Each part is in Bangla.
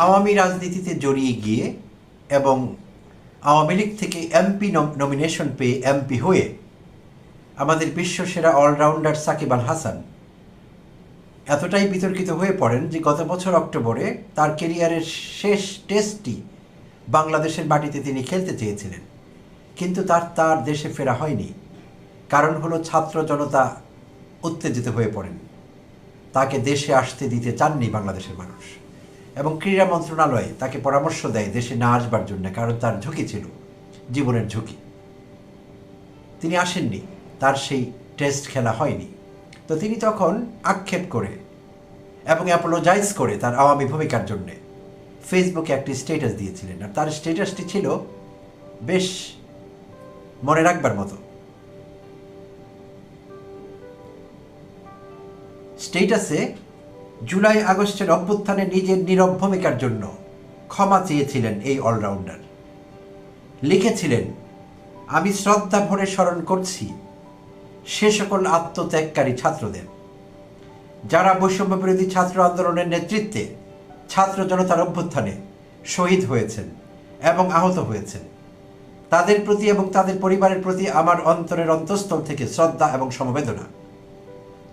আওয়ামী রাজনীতিতে জড়িয়ে গিয়ে এবং আওয়ামী লীগ থেকে এমপি নমিনেশন পেয়ে এমপি হয়ে আমাদের বিশ্বসেরা অলরাউন্ডার সাকিব আল হাসান এতটাই বিতর্কিত হয়ে পড়েন যে গত বছর অক্টোবরে তার কেরিয়ারের শেষ টেস্টটি বাংলাদেশের মাটিতে তিনি খেলতে চেয়েছিলেন, কিন্তু তার দেশে ফেরা হয়নি। কারণ হলো ছাত্র জনতা উত্তেজিত হয়ে পড়েন, তাকে দেশে আসতে দিতে চাননি বাংলাদেশের মানুষ, এবং ক্রীড়া মন্ত্রণালয় তাকে পরামর্শ দেয় দেশে না আসবার জন্য, কারণ তার ঝুঁকি ছিল, জীবনের ঝুঁকি। তিনি আসেননি, তার সেই টেস্ট খেলা হয়নি। তো তিনি তখন আক্ষেপ করে এবং অ্যাপোলোজাইজ করে তার আওয়ামী ভূমিকার জন্যে ফেসবুকে একটি স্ট্যাটাস দিয়েছিলেন, আর তার স্ট্যাটাসটি ছিল বেশ মনে রাখবার মতো। স্ট্যাটাসে জুলাই আগস্টের অভ্যুত্থানে নিজের নীরব ভূমিকার জন্য ক্ষমা চেয়েছিলেন এই অলরাউন্ডার। লিখেছিলেন, আমি শ্রদ্ধা ভরে স্মরণ করছি সে সকল আত্মত্যাগকারী ছাত্রদের যারা বৈষম্য বিরোধী ছাত্র আন্দোলনের নেতৃত্বে ছাত্র জনতার অভ্যুত্থানে শহীদ হয়েছেন এবং আহত হয়েছেন। তাদের প্রতি এবং তাদের পরিবারের প্রতি আমার অন্তরের অন্তঃস্থল থেকে শ্রদ্ধা এবং সমবেদনা।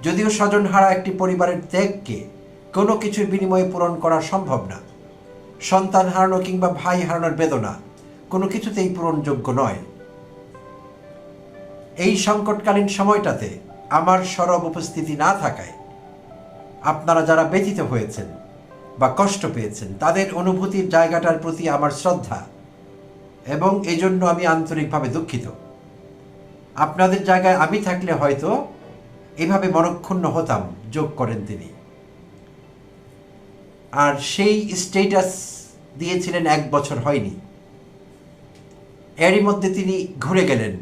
যদিও স্বজনহারা একটি পরিবারের ত্যাগকে কোনো কিছুর বিনিময়ে পূরণ করা সম্ভব না, সন্তান হারানো কিংবা ভাই হারানোর বেদনা কোনো কিছুতেই পূরণযোগ্য নয়। এই সংকটকালীন সময়টাতে আমার সরব উপস্থিতি না থাকায় আপনারা যারা ব্যথিত হয়েছেন বা কষ্ট পেয়েছেন তাদের অনুভূতির জায়গাটার প্রতি আমার শ্রদ্ধা, এবং এই জন্য আমি আন্তরিকভাবে দুঃখিত। আপনাদের জায়গায় আমি থাকলে হয়তো এভাবে মনক্ষুণ্ণ হতাম, যোগ করেন তিনি। আর সেই স্ট্যাটাস দিয়েছিলেন 1 বছর হয়নি, এরই মধ্যে তিনি ঘুরে গেলেন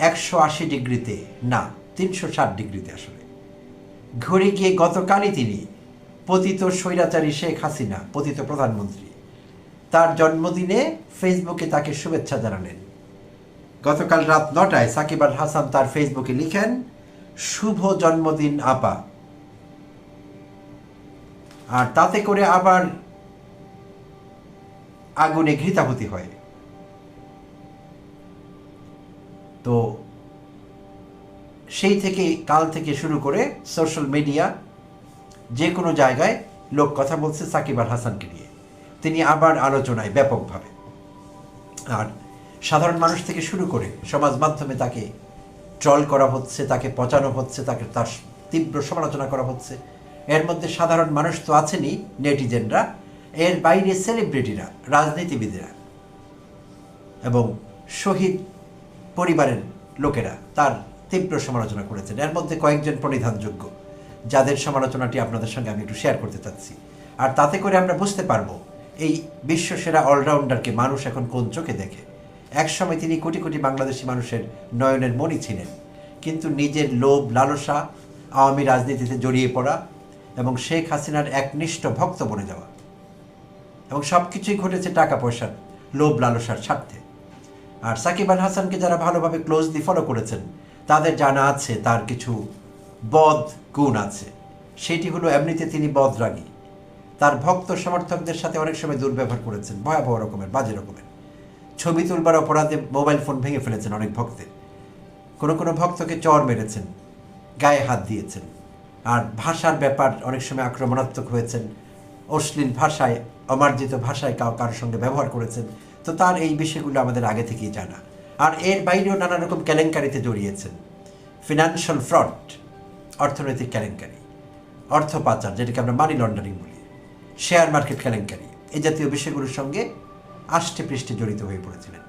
180 ডিগ্রিতে, না 360 ডিগ্রিতে। আসলে ঘুরে গিয়ে গতকালই তিনি পতিত স্বৈরাচারী শেখ হাসিনা, পতিত প্রধানমন্ত্রী, তার জন্মদিনে ফেসবুকে তাকে শুভেচ্ছা জানালেন। গতকাল রাত 9টায় সাকিব আল হাসান তার ফেসবুকে লিখেন, শুভ জন্মদিন আপা। আর তাতে করে আবার আগুনে ঘৃতাহুতি হয়। তো সেই থেকে কাল থেকে শুরু করে সোশ্যাল মিডিয়া যে কোনো জায়গায় লোক কথা বলছে সাকিব আল হাসানকে নিয়ে। তিনি আবার আলোচনায় ব্যাপকভাবে, আর সাধারণ মানুষ থেকে শুরু করে সমাজ মাধ্যমে তাকে ট্রল করা হচ্ছে, তাকে পচানো হচ্ছে, তাকে তার তীব্র সমালোচনা করা হচ্ছে। এর মধ্যে সাধারণ মানুষ তো আছেনই, নেটিজেনরা, এর বাইরে সেলিব্রিটিরা, রাজনীতিবিদেরা এবং শহীদ পরিবারের লোকেরা তার তীব্র সমালোচনা করেছেন। এর মধ্যে কয়েকজন প্রণিধানযোগ্য, যাদের সমালোচনাটি আপনাদের সঙ্গে আমি একটু শেয়ার করতে চাচ্ছি। আর তাতে করে আমরা বুঝতে পারবো এই বিশ্বসেরা অলরাউন্ডারকে মানুষ এখন কোন চোখে দেখে। একসময় তিনি কোটি কোটি বাংলাদেশি মানুষের নয়নের মণি ছিলেন, কিন্তু নিজের লোভ লালসা, আওয়ামী রাজনীতিতে জড়িয়ে পড়া এবং শেখ হাসিনার একনিষ্ঠ ভক্ত বনে যাওয়া, এবং সব কিছুই ঘটেছে টাকা পয়সার লোভ লালসার স্বার্থে। আর সাকিব আল হাসানকে যারা ভালোভাবে ক্লোজলি ফলো করেছেন তাদের জানা আছে তার কিছু বদ গুণ আছে। সেটি হলো এমনিতে তিনি বদরাগী, তার ভক্ত সমর্থকদের সাথে অনেক সময় দুর্ব্যবহার করেছেন, ভয়াবহ রকমের, বাজে রকমের। ছবি তুলবার অপরাধে মোবাইল ফোন ভেঙে ফেলেছেন অনেক ভক্তের, কোনো কোনো ভক্তকে চর মেরেছেন, গায়ে হাত দিয়েছেন। আর ভাষার ব্যাপার অনেক সময় আক্রমণাত্মক হয়েছেন, অশ্লীল ভাষায়, অমার্জিত ভাষায় কারোর সঙ্গে ব্যবহার করেছেন। তো তার এই বিষয়গুলো আমাদের আগে থেকেই জানা। আর এর বাইরেও নানা রকম কেলেঙ্কারিতে জড়িয়েছেন, ফিনান্সিয়াল ফ্রড, অর্থনৈতিক কেলেঙ্কারি, অর্থ পাচার, যেটাকে আমরা মানি লন্ডারিং বলি, শেয়ার মার্কেট কেলেঙ্কারি, এই জাতীয় বিষয়গুলোর সঙ্গে আষ্টে পৃষ্ঠে জড়িত হয়ে পড়েছিলেন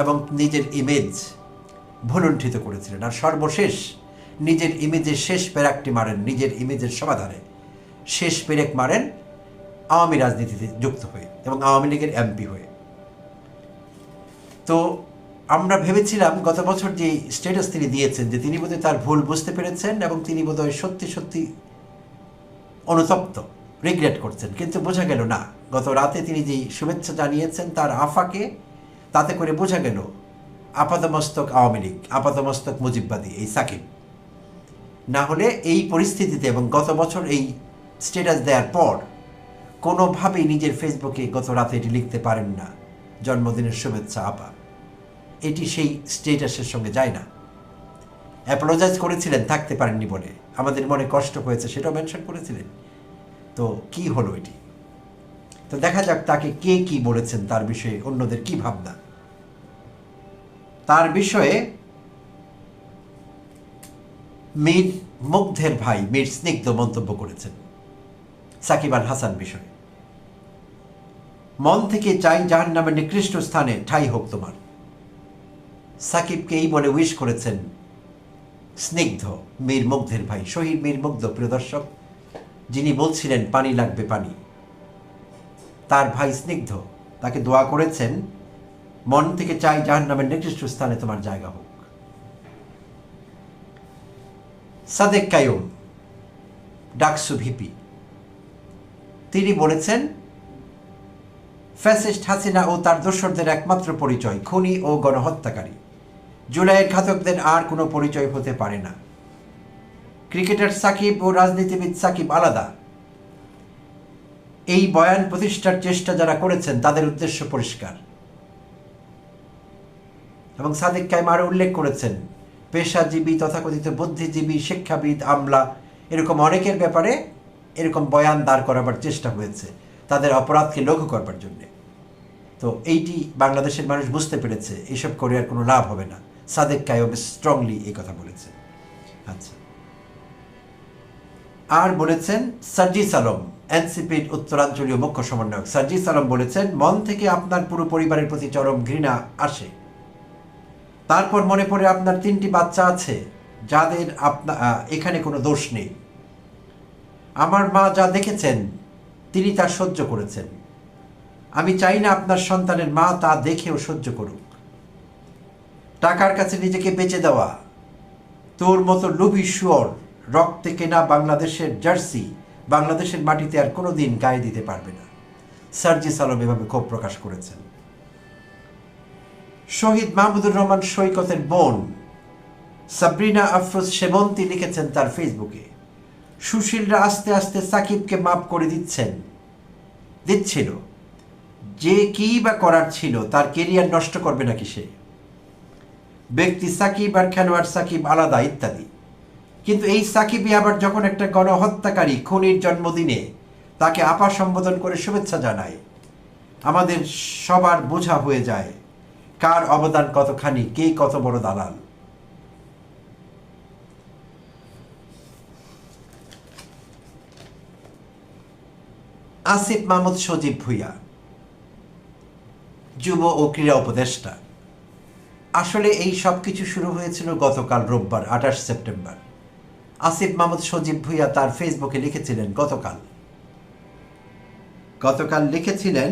এবং নিজের ইমেজ ভুলুণ্ঠিত করেছিলেন। আর সর্বশেষ নিজের ইমেজের শেষ পেরেকটি মারেন, নিজের ইমেজের সমাধানে শেষ পেরেক মারেন আওয়ামী রাজনীতিতে যুক্ত হয়ে এবং আওয়ামী লীগের এমপি হয়ে। তো আমরা ভেবেছিলাম গত বছর যে স্ট্যাটাস তিনি দিয়েছেন যে তিনি বোধহয় তার ভুল বুঝতে পেরেছেন এবং তিনি বোধহয় সত্যি সত্যি অনুতপ্ত, রিগ্রেট করছেন, কিন্তু বোঝা গেল না। গত রাতে তিনি যে শুভেচ্ছা জানিয়েছেন তার আফাকে, তাতে করে বোঝা গেল আপাতমস্তক আওয়ামী লীগ, আপাতমস্তক মুজিববাদী এই সাকিব। না হলে এই পরিস্থিতিতে এবং গত বছর এই স্ট্যাটাস দেওয়ার পর কোনোভাবেই নিজের ফেসবুকে গত রাতে এটি লিখতে পারেন না, জন্মদিনের শুভেচ্ছা আপা। এটি সেই স্টেটাসের সঙ্গে যায় না। অ্যাপোলোজাইজ করেছিলেন থাকতে পারেননি বলে, আমাদের মনে কষ্ট হয়েছে সেটাও মেনশন করেছিলেন। তো কি হলো এটি? তো দেখা যাক তাকে কে কি বলেছেন, তার বিষয়ে অন্যদের কি ভাবনা। তার বিষয়ে মীর মুগ্ধের ভাই মীর স্নিগ্ধ মন্তব্য করেছেন সাকিব আল হাসান বিষয়ে। মন থেকে চাই জাহান্নামের নিকৃষ্ট স্থানে ঠাঁই হোক তোমার। সাকিবকে এই বলে উইশ করেছেন স্নিগ্ধ, মীর মুগ্ধের ভাই শহীদ মীর মুগ্ধ, প্রিয় দর্শক, যিনি বলছিলেন পানি লাগবে পানি। তার ভাই স্নিগ্ধ তাকে দোয়া করেছেন, মন থেকে চাই জাহান্নামের নিকৃষ্ট স্থানে তোমার জায়গা হোক। সাদেক কায়ুম, ডাকসু ভিপি, তিনি বলেছেন ফ্যাসিস্ট হাসিনা ও তার দোসরদের একমাত্র পরিচয় খুনি ও গণহত্যাকারী। জুলাইয়ের ঘাতকদের আর কোনো পরিচয় হতে পারে না। ক্রিকেটার সাকিব ও রাজনীতিবিদ সাকিব আলাদা। এই বয়ান প্রতিষ্ঠার চেষ্টা যারা করেছেন তাদের উদ্দেশ্য পরিষ্কার। এবং সাদেক কায়ুম আরও উল্লেখ করেছেন, পেশাজীবী, তথাকথিত বুদ্ধিজীবী, শিক্ষাবিদ, আমলা, এরকম অনেকের ব্যাপারে এরকম বয়ান দাঁড় করাবার চেষ্টা হয়েছে তাদের অপরাধকে লঘু করবার জন্য। তো এইটি বাংলাদেশের মানুষ বুঝতে পেরেছে, এসব করে আর কোনো লাভ হবে না। সাদেক কায়ুম স্ট্রংলি এই কথা বলেছেন। আচ্ছা, আর বলেছেন সার্জিস আলম, এনসিপির উত্তরাঞ্চলীয় মুখ্য সমন্বয়ক সার্জিস আলম বলেছেন, মন থেকে আপনার পুরো পরিবারের প্রতি চরম ঘৃণা আসে। তারপর মনে পড়ে আপনার 3টি বাচ্চা আছে যাদের এখানে কোনো দোষ নেই। আমার মা যা দেখেছেন তিনি তা সহ্য করেছেন। আমি চাই না আপনার সন্তানের মা তা দেখেও সহ্য করুক। টাকার কাছে নিজেকে বেচে দেওয়া, তোর মতো লোভী শুয়োর রক্তে কেনা বাংলাদেশের জার্সি বাংলাদেশের মাটিতে আর কোনোদিন গায়ে দিতে পারবে না। সার্জিস আলম এভাবে ক্ষোভ প্রকাশ করেছেন। শহীদ মাহমুদুর রহমান সৈকতের বোন সাবরিনা আফরোজ সেবন্তী লিখেছেন তার ফেসবুকে, সুশীলরা আস্তে আস্তে সাকিবকে মাফ করে দিচ্ছিল, যে কি বা করার ছিল, তার কেরিয়ার নষ্ট করবে নাকি সে? ব্যক্তি সাকিব আর খেলোয়াড় সাকিব আলাদা ইত্যাদি। কিন্তু এই সাকিবই আবার যখন একটা গণহত্যাকারী খুনির জন্মদিনে তাকে আপা সম্বোধন করে শুভেচ্ছা জানায়, আমাদের সবার বোঝা হয়ে যায় কার অবদান কতখানি, কে কত বড় দালাল। আসিফ মাহমুদ সজীব ভুঁইয়া, যুব ও ক্রীড়া উপদেষ্টা। আসলে এই সব কিছু শুরু হয়েছিল গতকাল রোববার 28 সেপ্টেম্বর। আসিফ মাহমুদ সজীব ভুঁইয়া তার ফেসবুকে লিখেছিলেন গতকাল লিখেছিলেন,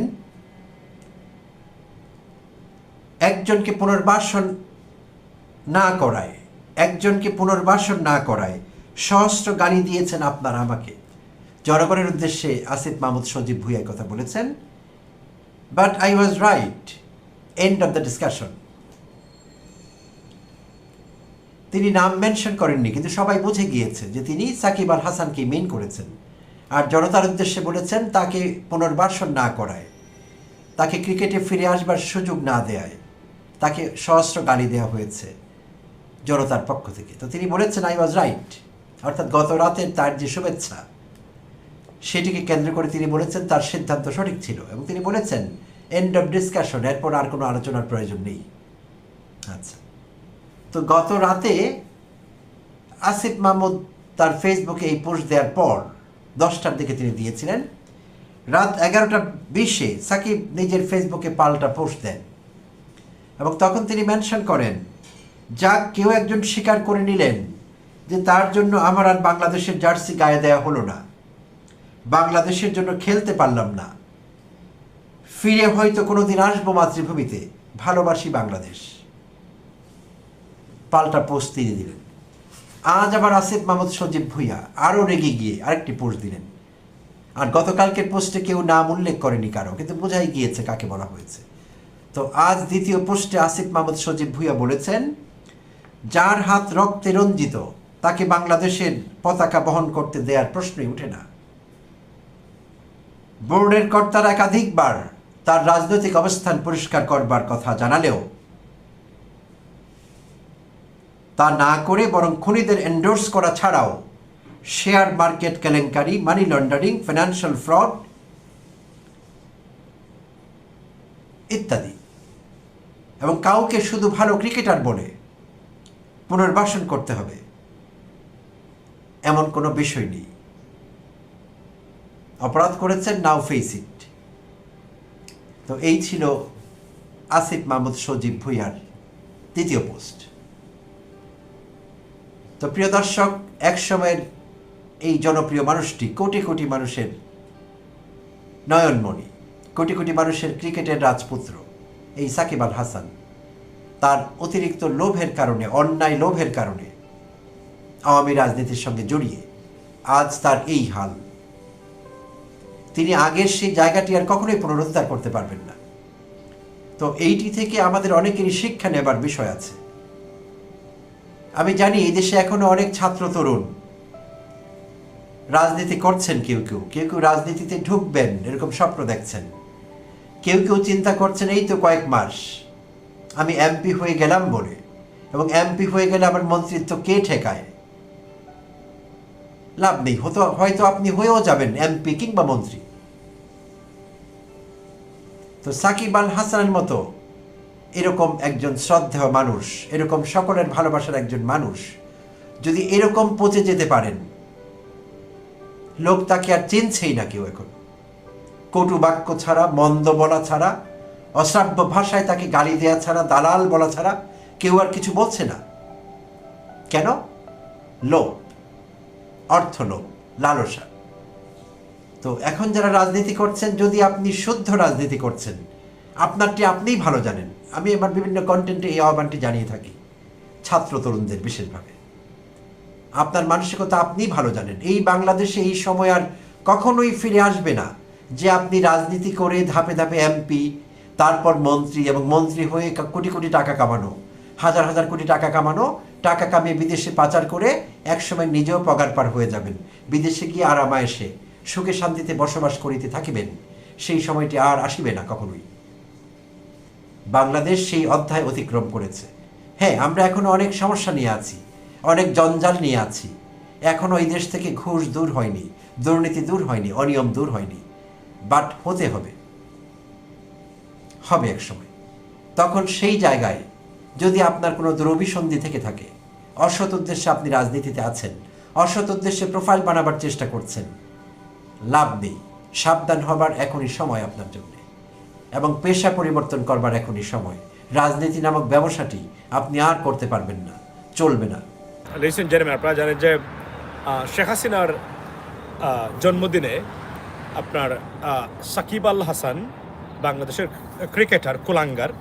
একজনকে পুনর্বাসন না করায় সহস্র গালি দিয়েছেন আপনারা আমাকে। জনগণের উদ্দেশ্যে আসিফ মাহমুদ সজীব ভুঁইয়া কথা বলেছেন, but I was right, end of the discussion. তিনি নাম মেনশন করেননি, কিন্তু সবাই বুঝে গিয়েছে যে তিনি সাকিব আল হাসানকে মিন করেছেন। আর জনতার উদ্দেশ্যে বলেছেন তাকে পুনর্বাসন না করায়, তাকে ক্রিকেটে ফিরে আসবার সুযোগ না দেয়, তাকে সহস্র গালি দেওয়া হয়েছে জনতার পক্ষ থেকে। তো তিনি বলেছেন আই ওয়াজ রাইট, অর্থাৎ গত রাতের তার যে শুভেচ্ছা সেটিকে কেন্দ্র করে তিনি বলেছেন তার সিদ্ধান্ত সঠিক ছিল, এবং তিনি বলেছেন এন্ড অফ ডিসকাশন, এরপর আর কোনো আলোচনার প্রয়োজন নেই। আচ্ছা, তো গত রাতে আসিফ মাহমুদ তার ফেসবুকে এই পোস্ট দেওয়ার পর 10টার দিকে তিনি দিয়েছিলেন। রাত 11:20 সাকিব নিজের ফেসবুকে পাল্টা পোস্ট দেন এবং তখন তিনি মেনশন করেন, যাক কেউ একজন স্বীকার করে নিলেন যে তার জন্য আমার আর বাংলাদেশের জার্সি গায়ে দেওয়া হলো না, বাংলাদেশের জন্য খেলতে পারলাম না, ফিরে হয়তো কোনোদিন আসবো মাতৃভূমিতে, ভালোবাসি বাংলাদেশ। পাল্টা পোস্ট তিনি দিলেন। আজ আবার আসিফ মাহমুদ সজীব ভুঁইয়া আরও রেগে গিয়ে আরেকটি পোস্ট দিলেন। আর গতকালকের পোস্টে কেউ নাম উল্লেখ করেনি কারো, কিন্তু বোঝাই গিয়েছে কাকে বলা হয়েছে। তো আজ দ্বিতীয় পোস্টে আসিফ মাহমুদ সজীব ভুঁইয়া বলেছেন, যার হাত রক্তে রঞ্জিত তাকে বাংলাদেশের পতাকা বহন করতে দেওয়ার প্রশ্নই ওঠে না। বোর্ডের কর্তারা একাধিকবার তার রাজনৈতিক অবস্থান পরিষ্কার করবার কথা জানালেও তা না করে বরং খুনিদের এন্ডোর্স করা ছাড়াও শেয়ার মার্কেট কেলেঙ্কারি, মানি লন্ডারিং, ফাইন্যান্সিয়াল ফ্রড ইত্যাদি, এবং কাউকে শুধু ভালো ক্রিকেটার বলে পুনর্বাসন করতে হবে এমন কোনো বিষয় নেই। অপরাধ করেছেন, নাও ফেস ইট। তো এই ছিল আসিফ মাহমুদ সজীব ভুঁইয়ার দ্বিতীয় পোস্ট। তো প্রিয় দর্শক, এক সময়ের এই জনপ্রিয় মানুষটি কোটি কোটি মানুষের নয়নমণি, কোটি কোটি মানুষের ক্রিকেটের রাজপুত্র এই সাকিব আল হাসান তার অতিরিক্ত লোভের কারণে, অন্যায় লোভের কারণে আওয়ামী রাজনীতির সঙ্গে জড়িয়ে আজ তার এই হাল। তিনি আগের সেই জায়গাটি আর কখনোই পুনরুদ্ধার করতে পারবেন না। তো এইটি থেকে আমাদের অনেকেরই শিক্ষা নেবার বিষয় আছে। আমি জানি এই দেশে এখনো অনেক ছাত্র তরুণ রাজনীতি করছেন, কেউ কেউ রাজনীতিতে ঢুকবেন এরকম স্বপ্ন দেখছেন, কেউ চিন্তা করছেন এই তো কয়েক মাস আমি এমপি হয়ে গেলাম বলে, এবং এমপি হয়ে গেলে আমার মন্ত্রিত্ব কে ঠেকায়। লাভ নেই, হয়তো আপনি হয়েও যাবেন এমপি কিংবা মন্ত্রী। তো সাকিব আল হাসানের মতো এরকম একজন শ্রদ্ধেয় মানুষ, এরকম সকলের ভালোবাসার একজন মানুষ যদি এরকম পচে যেতে পারেন, লোক তাকে আর চিনছেই না কেউ এখন। কটু বাক্য ছাড়া, মন্দ বলা ছাড়া, অশ্রাব্য ভাষায় তাকে গালি দেওয়া ছাড়া, দালাল বলা ছাড়া কেউ আর কিছু বলছে না। কেন? লোভ, অর্থ লোভ, লালসা। তো এখন যারা রাজনীতি করছেন, যদি আপনি শুদ্ধ রাজনীতি করছেন, আপনারটি আপনিই ভালো জানেন। আমি আমার বিভিন্ন কন্টেন্টে এই আহ্বানটি জানিয়ে থাকি ছাত্র তরুণদের বিশেষভাবে। আপনার মানসিকতা আপনিই ভালো জানেন। এই বাংলাদেশে এই সময় আর কখনোই ফিরে আসবে না যে আপনি রাজনীতি করে ধাপে ধাপে এমপি, তারপর মন্ত্রী, এবং মন্ত্রী হয়ে কোটি কোটি টাকা কামানো, হাজার হাজার কোটি টাকা কামানো, টাকা কামিয়ে বিদেশে পাচার করে একসময় নিজেও পগার পার হয়ে যাবেন, বিদেশে গিয়ে আরামায়েশে সুখে শান্তিতে বসবাস করিতে থাকিবেন। সেই সময়টি আর আসিবে না কখনোই। বাংলাদেশ সেই অধ্যায় অতিক্রম করেছে। হ্যাঁ, আমরা এখনো অনেক সমস্যা নিয়ে আছি, অনেক জঞ্জাল নিয়ে আছি। এখনো এই দেশ থেকে ঘুষ দূর হয়নি, দুর্নীতি দূর হয়নি, অনিয়ম দূর হয়নি। বাট হতে হবে এক সময়। তখন সেই জায়গায় যদি আপনার কোনো দুরভিসন্ধি থেকে থাকে, অসৎ উদ্দেশ্যে আপনি রাজনীতিতে আছেন, অসৎ উদ্দেশ্যে প্রোফাইল বানাবার চেষ্টা করছেন, লাভ নেই। সাবধান হবার এখনই সময় আপনার জন্য, এবং পেশা পরিবর্তন করবার এখনই সময়। রাজনীতি নামক ব্যবসাটি আপনি আর করতে পারবেন না, চলবে না। লিসেন জেরেমি, আপনারা জানেন যে শেখ হাসিনার জন্মদিনে আপনার সাকিব আল হাসান, বাংলাদেশের ক্রিকেটার, কুলাঙ্গার,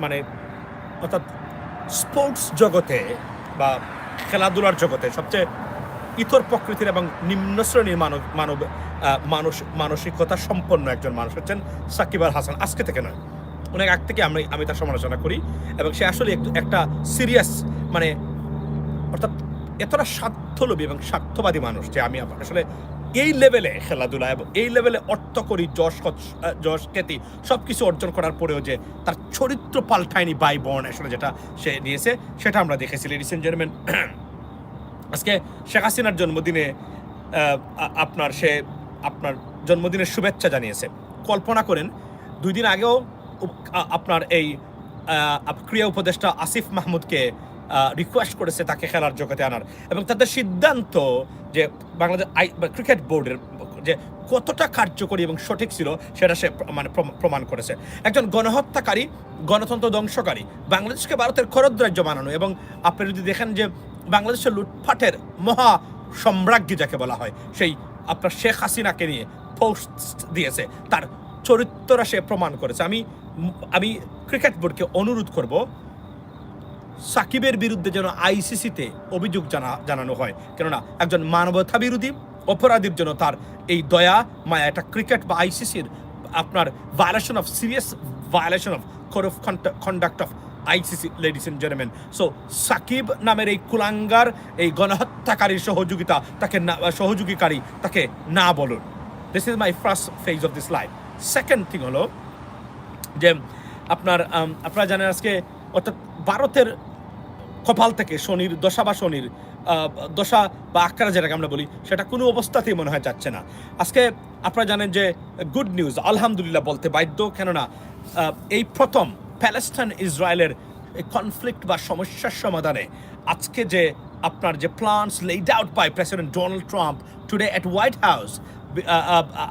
মানে অর্থাৎ স্পোর্টস জগতে বা খেলাধুলার জগতে সবচেয়ে ইতর প্রকৃতির এবং নিম্ন শ্রেণীর মানসিকতা সম্পন্ন একজন মানুষ হচ্ছেন সাকিব আল হাসান। আজকে থেকে নয়, অনেক আগ থেকে আমি তার সমালোচনা করি, এবং সে আসলে একটা সিরিয়াস, মানে অর্থাৎ এতটা স্বার্থলোভী এবং স্বার্থবাদী মানুষ যে আমি আসলে এই লেভেলে খেলাধুলা এবং এই লেভেলে অর্থ করি, যশ খ্যাতি সব কিছু অর্জন করার পরেও যে তার চরিত্র পাল্টায়নি বাই বর্ণ, আসলে যেটা সে নিয়েছে সেটা আমরা দেখেছি। লেডিস এন্ড জেন্টলম্যান, আজকে শেখ হাসিনার জন্মদিনে আপনার জন্মদিনের শুভেচ্ছা জানিয়েছে। কল্পনা করেন 2 দিন আগেও আপনার এই ক্রীড়া উপদেষ্টা আসিফ মাহমুদকে রিকোয়েস্ট করেছে তাকে খেলার জগতে আনার, এবং তাদের সিদ্ধান্ত যে বাংলাদেশ ক্রিকেট বোর্ডের যে কতটা কার্যকরী এবং সঠিক ছিল সেটা সে প্রমাণ করেছে। একজন গণহত্যাকারী, গণতন্ত্র ধ্বংসকারী, বাংলাদেশকে ভারতের খরদ্রাজ্য বানানো, এবং আপনি যদি দেখেন যে বাংলাদেশের লুটপাটের মহা সম্রাজ্ঞী যাকে বলা হয়, সেই আপনার শেখ হাসিনাকে নিয়ে পোস্ট দিয়েছে, তার চরিত্রটা সে প্রমাণ করেছে। আমি ক্রিকেট বোর্ডকে অনুরোধ করব সাকিবের বিরুদ্ধে যেন আইসিসিতে অভিযোগ জানানো হয়, কেননা একজন মানবতা বিরোধী অপরাধীর জন্য তার এই দয়া মায়া, একটা ক্রিকেট বা আইসিসির আপনার serious violation of code of conduct of ICC, ladies and gentleman. So Shakib নামের এই কুলাঙ্গার, এই গণহত্যাকারীর সহযোগীকারী তাকে না বলুন। This is my first phase of this life. Second thing হলো যে আপনারা জানেন আজকে অর্থাৎ ভারতের কপাল থেকে শনির দশা বা শনির দশা বা আক্রা যেটাকে আমরা বলি, সেটা কোনো অবস্থাতেই মনে হয় যাচ্ছে না। আজকে আপনারা জানেন যে গুড নিউজ, আলহামদুলিল্লাহ বলতে বাধ্য, কেননা এই প্রথম প্যালেস্টাইন ইসরায়েলের কনফ্লিক্ট বা সমস্যার সমাধানে আজকে যে আপনার যে plans laid out by president Donald Trump today at White House,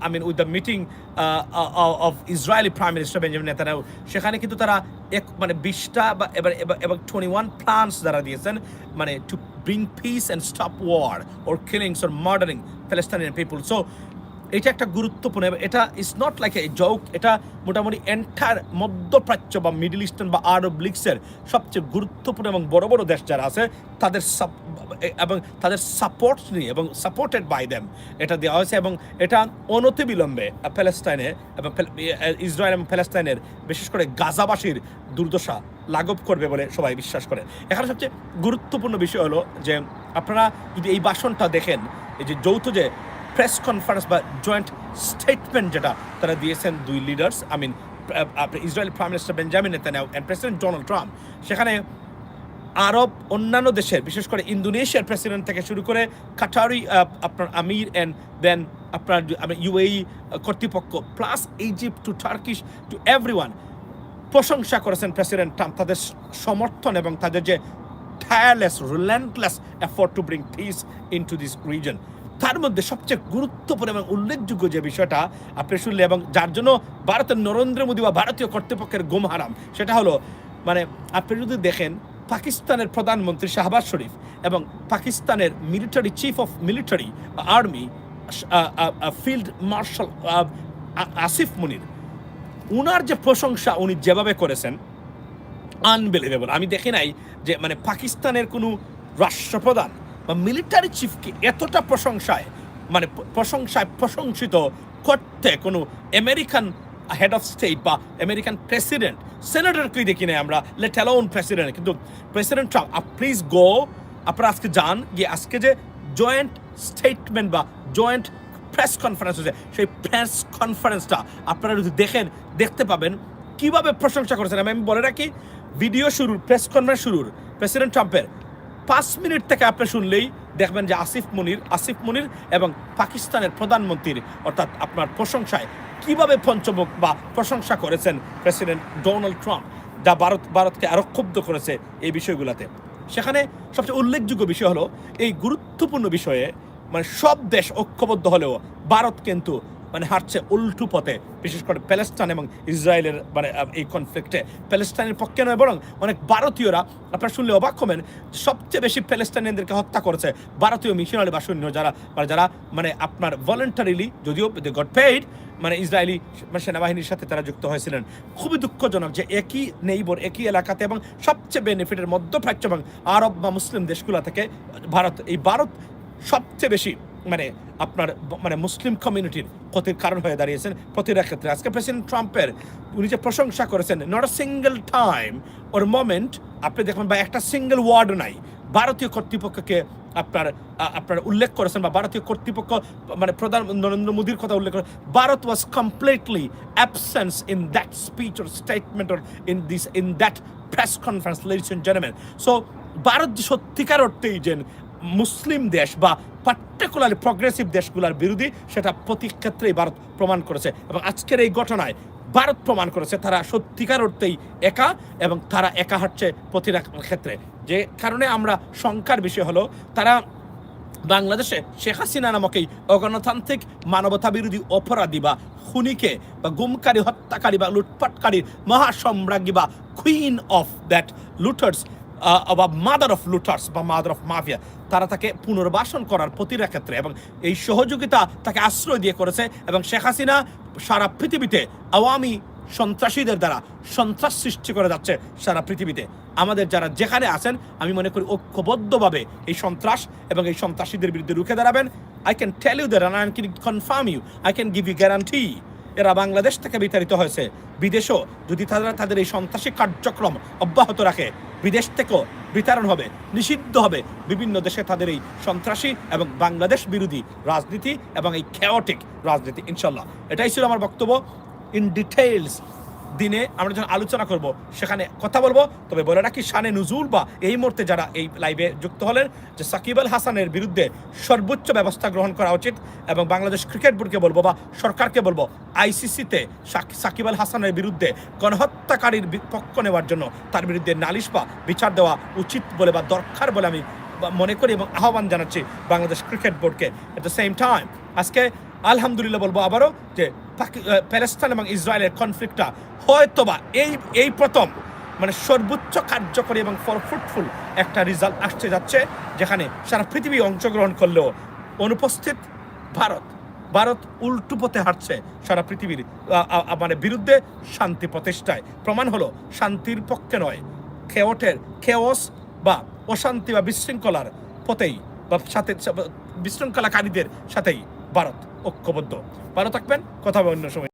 I mean with the meeting of Israeli Prime Minister Benjamin Netanyahu, সেখানে কিন্তু তারা মানে 20টা বা এবার 21 প্ল্যানস দ্বারা দিয়েছেন, মানে to bring peace and stop war or killings or murdering Palestinian people. So এটা একটা গুরুত্বপূর্ণ, এটা is not like a joke, এটা মোটামুটি এন্টায়ার মধ্যপ্রাচ্য বা মিডল ইস্টার্ন বা আরব লিগসের সবচেয়ে গুরুত্বপূর্ণ এবং বড় বড় দেশ যারা আছে তাদের সাপোর্ট নিয়ে এবং সাপোর্টেড বাই দেম এটা দেওয়া হয়েছে, এবং এটা অনতিবিলম্বে প্যালেস্টাইনে এবং ইসরায়েল এবং প্যালেস্টাইনের বিশেষ করে গাজাবাসীর দুর্দশা লাঘব করবে বলে সবাই বিশ্বাস করে। এখানে সবচেয়ে গুরুত্বপূর্ণ বিষয় হলো যে আপনারা যদি এই ভাষণটা দেখেন, এই যে যৌথ যে প্রেস কনফারেন্স বা জয়েন্ট স্টেটমেন্ট যেটা তারা দিয়েছেন দুই leaders, I mean Israeli prime minister Benjamin Netanyahu and president Donald Trump, সেখানে আরব অন্যান্য দেশের বিশেষ করে ইন্দোনেশিয়ার প্রেসিডেন্ট থেকে শুরু করে কাটারি আপনার আমির অ্যান্ড দেন আপনার ইউএই কর্তৃপক্ষ plus Egypt to Turkish to everyone প্রশংসা করেছেন প্রেসিডেন্ট ট্রাম্প, তাদের সমর্থন এবং তাদের যে tireless, relentless effort to bring peace into this region। তার মধ্যে সবচেয়ে গুরুত্বপূর্ণ এবং উল্লেখযোগ্য যে বিষয়টা আপনি শুনলে এবং যার জন্য ভারতের নরেন্দ্র মোদী বা ভারতীয় কর্তৃপক্ষের ঘুম হারাম, সেটা হলো মানে আপনি যদি দেখেন পাকিস্তানের প্রধানমন্ত্রী শাহবাজ শরীফ এবং পাকিস্তানের military chief of military army field marshal Asif Munir, উনার যে প্রশংসা উনি যেভাবে করেছেন আনবিলিভেবল। আমি দেখি নাই যে মানে পাকিস্তানের কোনো রাষ্ট্রপ্রধান বা মিলিটারি চিফকে এতটা প্রশংসিত করতে কোনো আমেরিকান হেড অফ স্টেট বা আমেরিকান প্রেসিডেন্ট সেনেটরকেই দেখি নাই আমরা, লেট অ্যালোন প্রেসিডেন্ট। কিন্তু প্রেসিডেন্ট ট্রাম্প, প্লিজ গো, আপনারা আজকে যান, গিয়ে আজকে যে জয়েন্ট স্টেটমেন্ট বা জয়েন্ট প্রেস কনফারেন্স হয়েছে, সেই প্রেস কনফারেন্সটা আপনারা যদি দেখতে পাবেন কিভাবে প্রশংসা করেছেন। আমি বলে রাখি, ভিডিও শুরুর প্রেস কনফারেন্স শুরুর প্রেসিডেন্ট ট্রাম্পের 5 মিনিট থেকে আপনি শুনলেই দেখবেন যে আসিফ মুনির এবং পাকিস্তানের প্রধানমন্ত্রীর অর্থাৎ আপনার প্রশংসায় কিভাবে পঞ্চমুখ বা প্রশংসা করেছেন প্রেসিডেন্ট ডোনাল্ড ট্রাম্প, যা ভারতকে আরো ক্ষুব্ধ করেছে এই বিষয়গুলোতে। সেখানে সবচেয়ে উল্লেখযোগ্য বিষয় হলো এই গুরুত্বপূর্ণ বিষয়ে মানে সব দেশ ঐক্যবদ্ধ হলেও ভারত কিন্তু মানে হাঁটছে উল্টো পথে, বিশেষ করে প্যালেস্টাইন এবং ইসরায়েলের মানে এই কনফ্লিক্টে প্যালেস্টাইনের পক্ষে নয়, বরং অনেক ভারতীয়রা আপনারা শুনলে অবাক হবেন, সবচেয়ে বেশি প্যালেস্টাইনিয়ানদেরকে হত্যা করেছে ভারতীয় মিশনারি বা সৈন্য যারা মানে আপনার ভলেন্টারিলি, যদিও দে গট পেইড, মানে ইসরায়েলি সেনাবাহিনীর সাথে তারা যুক্ত হয়েছিলেন। খুবই দুঃখজনক যে একই নেইবর, একই এলাকাতে এবং সবচেয়ে বেনিফিটের মধ্যপ্রাচ্য এবং আরব বা মুসলিম দেশগুলো থেকে ভারত সবচেয়ে বেশি মানে আপনার মানে মুসলিম কমিউনিটির ক্ষতির কারণ হয়ে দাঁড়িয়েছেন প্রতিটা ক্ষেত্রে। আজকে প্রেসিডেন্ট ট্রাম্পের উনি যে প্রশংসা করেছেন, not a single time or moment আপনি দেখবেন বা একটা সিঙ্গেল ওয়ার্ড নাই ভারতীয় কর্তৃপক্ষকে আপনার উল্লেখ করেছেন বা ভারতীয় কর্তৃপক্ষ মানে প্রধান নরেন্দ্র মোদীর কথা উল্লেখ করে। Bharat was completely absence in that speech or statement or in that press conference, ladies and gentleman. So Bharat যে সত্যিকার অর্থেই যে মুসলিম দেশ বা পার্টিকুলারলি প্রগ্রেসিভ দেশগুলোর বিরোধী, সেটা প্রতি ক্ষেত্রেই ভারত প্রমাণ করেছে এবং আজকের এই ঘটনায় ভারত প্রমাণ করেছে তারা সত্যিকার অর্থেই একা এবং তারা একা হাঁটছে প্রতিটা ক্ষেত্রে। যে কারণে আমরা শঙ্কার বিষয় হলো তারা বাংলাদেশে শেখ হাসিনা নামক এই অগণতান্ত্রিক মানবতা বিরোধী অপরাধী বা খুনিকে বা গুমকারী, হত্যাকারী বা লুটপাটকারী মহাসম্রাজ্ঞী বা কুইন অফ দ্যাট লুটার্স বা মাদার অফ লুটার্স বা মাদার অফ মাফিয়া, তারা তাকে পুনর্বাসন করার প্রতিটা ক্ষেত্রে এবং এই সহযোগিতা তাকে আশ্রয় দিয়ে করেছে। এবং শেখ হাসিনা সারা পৃথিবীতে আওয়ামী সন্ত্রাসীদের দ্বারা সন্ত্রাস সৃষ্টি করে যাচ্ছে সারা পৃথিবীতে। আমাদের যারা যেখানে আছেন আমি মনে করি ঐক্যবদ্ধভাবে এই সন্ত্রাস এবং এই সন্ত্রাসীদের বিরুদ্ধে রুখে দাঁড়াবেন। I can tell you that and I can confirm you, I can give you guarantee এরা বাংলাদেশ থেকে বিতাড়িত হয়েছে, বিদেশও যদি তারা তাদের এই সন্ত্রাসী কার্যক্রম অব্যাহত রাখে, বিদেশ থেকেও বিতরণ হবে, নিষিদ্ধ হবে বিভিন্ন দেশে তাদের এই সন্ত্রাসী এবং বাংলাদেশ বিরোধী রাজনীতি এবং এই খেওটিক রাজনীতি। ইনশাল্লাহ এটাই ছিল আমার বক্তব্য। ইন ডিটেইলস দিনে আমরা যখন আলোচনা করব সেখানে কথা বলবো। তবে বলে রাখি, শানে নুজুল বা এই মুহূর্তে যারা এই লাইভে যুক্ত হলেন, যে সাকিব আল হাসানের বিরুদ্ধে সর্বোচ্চ ব্যবস্থা গ্রহণ করা উচিত, এবং বাংলাদেশ ক্রিকেট বোর্ডকে বলবো বা সরকারকে বলবো আইসিসিতে সাকিব আল হাসানের বিরুদ্ধে গণহত্যাকারীর পক্ষ নেওয়ার জন্য তার বিরুদ্ধে নালিশ বা বিচার দেওয়া উচিত বলে বা দরকার বলে আমি মনে করি এবং আহ্বান জানাচ্ছি বাংলাদেশ ক্রিকেট বোর্ডকে। এট দ্য সেম টাইম আজকে আলহামদুলিল্লাহ বলবো আবারও যে প্যালেস্টাইন এবং ইসরায়েলের কনফ্লিক্টটা হয়তোবা এই প্রথম মানে সর্বোচ্চ কার্যকরী এবং ফ্রুটফুল একটা রেজাল্ট আসতে যাচ্ছে, যেখানে সারা পৃথিবী অংশগ্রহণ করলেও অনুপস্থিত ভারত উল্টো পথে হাঁটছে সারা পৃথিবীর মানে বিরুদ্ধে শান্তি প্রতিষ্ঠায়। প্রমাণ হলো শান্তির পক্ষে নয়, খেওস বা অশান্তি বা বিশৃঙ্খলার পথেই বা সাথে বিশৃঙ্খলাকারীদের সাথেই ভারত ঐক্যবদ্ধ। ভালো থাকবেন, কথা হবে অন্য সময়।